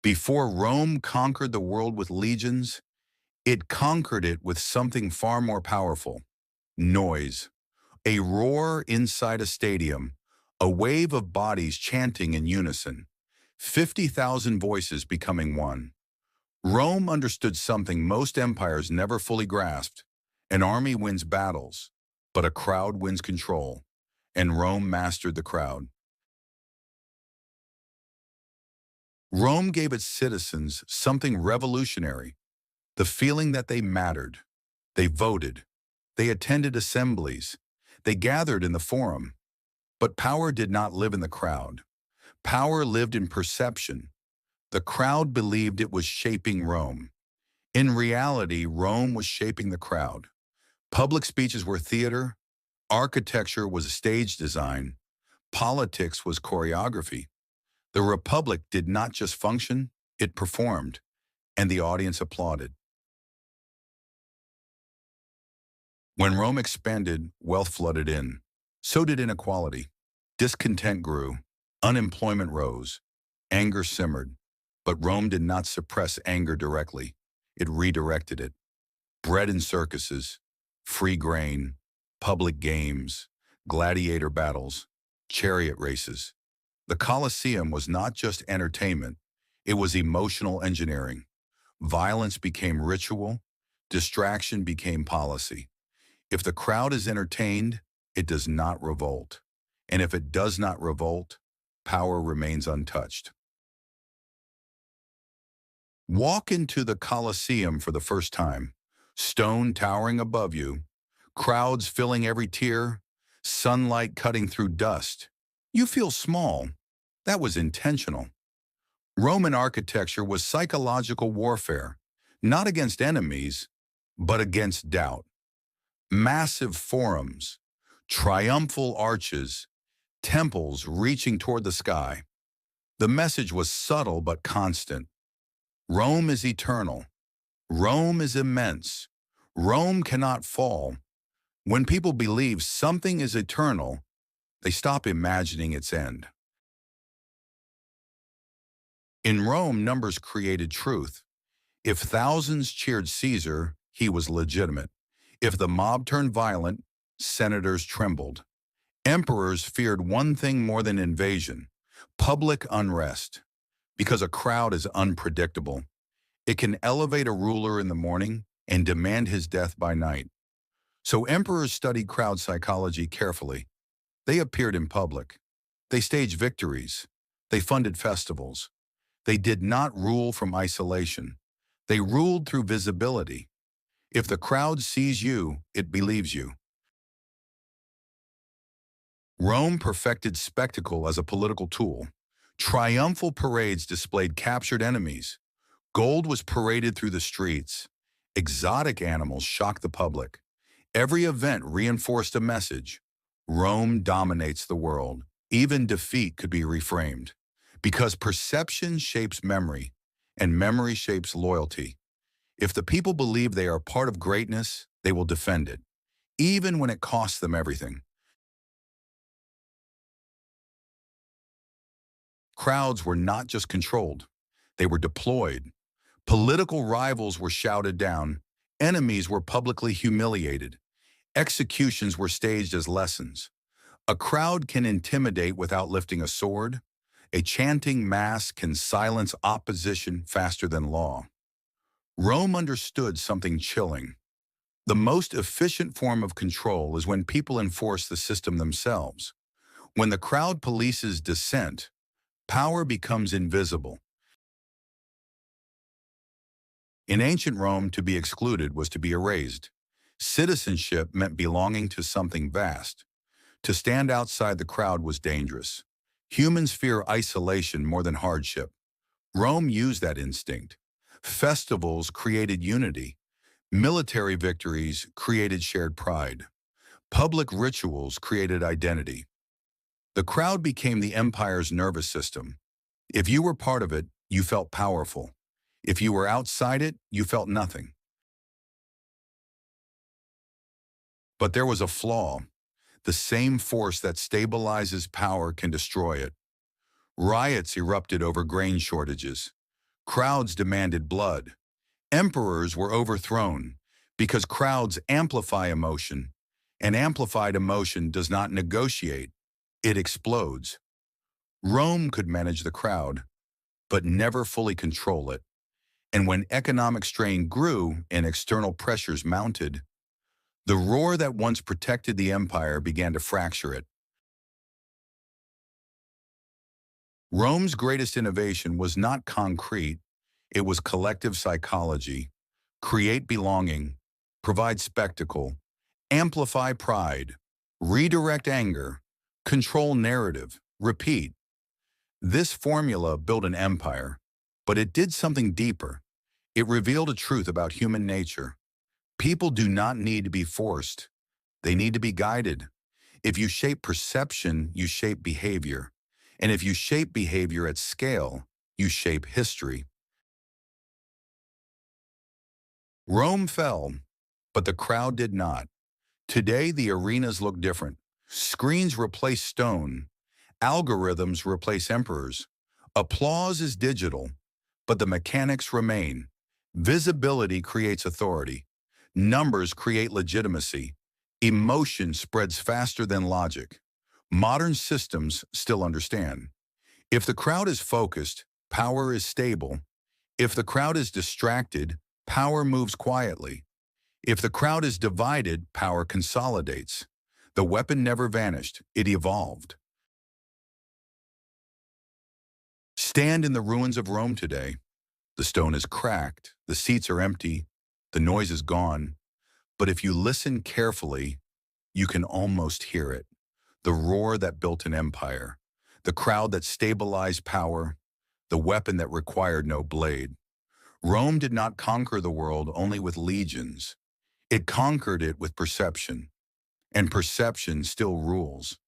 Before Rome conquered the world with legions, it conquered it with something far more powerful: noise. A roar inside a stadium, a wave of bodies chanting in unison, 50,000 voices becoming one. Rome understood something most empires never fully grasped. An army wins battles, but a crowd wins control, and Rome mastered the crowd. Rome gave its citizens something revolutionary: the feeling that they mattered. They voted. They attended assemblies. They gathered in the forum. But power did not live in the crowd. Power lived in perception. The crowd believed it was shaping Rome. In reality, Rome was shaping the crowd. Public speeches were theater. Architecture was stage design. Politics was choreography. The Republic did not just function, it performed, and the audience applauded. When Rome expanded, wealth flooded in. So did inequality. Discontent grew. Unemployment rose. Anger simmered. But Rome did not suppress anger directly. It redirected it. Bread in circuses, free grain, public games, gladiator battles, chariot races. The Colosseum was not just entertainment, it was emotional engineering. Violence became ritual, distraction became policy. If the crowd is entertained, it does not revolt. And if it does not revolt, power remains untouched. Walk into the Colosseum for the first time. Stone towering above you, crowds filling every tier, sunlight cutting through dust. You feel small. That was intentional. Roman architecture was psychological warfare, not against enemies, but against doubt. Massive forums, triumphal arches, temples reaching toward the sky. The message was subtle but constant. Rome is eternal. Rome is immense. Rome cannot fall. When people believe something is eternal, they stop imagining its end. In Rome, numbers created truth. If thousands cheered Caesar, he was legitimate. If the mob turned violent, senators trembled. Emperors feared one thing more than invasion: public unrest. Because a crowd is unpredictable, it can elevate a ruler in the morning and demand his death by night. So emperors studied crowd psychology carefully. They appeared in public. They staged victories. They funded festivals. They did not rule from isolation. They ruled through visibility. If the crowd sees you, it believes you. Rome perfected spectacle as a political tool. Triumphal parades displayed captured enemies. Gold was paraded through the streets. Exotic animals shocked the public. Every event reinforced a message: Rome dominates the world. Even defeat could be reframed. Because perception shapes memory, and memory shapes loyalty. If the people believe they are part of greatness, they will defend it, even when it costs them everything. Crowds were not just controlled, they were deployed. Political rivals were shouted down. Enemies were publicly humiliated. Executions were staged as lessons. A crowd can intimidate without lifting a sword. A chanting mass can silence opposition faster than law. Rome understood something chilling. The most efficient form of control is when people enforce the system themselves. When the crowd polices dissent, power becomes invisible. In ancient Rome, to be excluded was to be erased. Citizenship meant belonging to something vast. To stand outside the crowd was dangerous. Humans fear isolation more than hardship. Rome used that instinct. Festivals created unity. Military victories created shared pride. Public rituals created identity. The crowd became the empire's nervous system. If you were part of it, you felt powerful. If you were outside it, you felt nothing. But there was a flaw. The same force that stabilizes power can destroy it. Riots erupted over grain shortages. Crowds demanded blood. Emperors were overthrown because crowds amplify emotion, and amplified emotion does not negotiate, it explodes. Rome could manage the crowd, but never fully control it. And when economic strain grew and external pressures mounted, the roar that once protected the empire began to fracture it. Rome's greatest innovation was not concrete, it was collective psychology. Create belonging, provide spectacle, amplify pride, redirect anger, control narrative, repeat. This formula built an empire, but it did something deeper. It revealed a truth about human nature. People do not need to be forced. They need to be guided. If you shape perception, you shape behavior. And if you shape behavior at scale, you shape history. Rome fell, but the crowd did not. Today, the arenas look different. Screens replace stone. Algorithms replace emperors. Applause is digital, but the mechanics remain. Visibility creates authority. Numbers create legitimacy. Emotion spreads faster than logic. Modern systems still understand. If the crowd is focused, power is stable. If the crowd is distracted, power moves quietly. If the crowd is divided, power consolidates. The weapon never vanished, it evolved. Stand in the ruins of Rome today. The stone is cracked, the seats are empty, the noise is gone. But if you listen carefully, you can almost hear it. The roar that built an empire, the crowd that stabilized power, the weapon that required no blade. Rome did not conquer the world only with legions. It conquered it with perception, and perception still rules.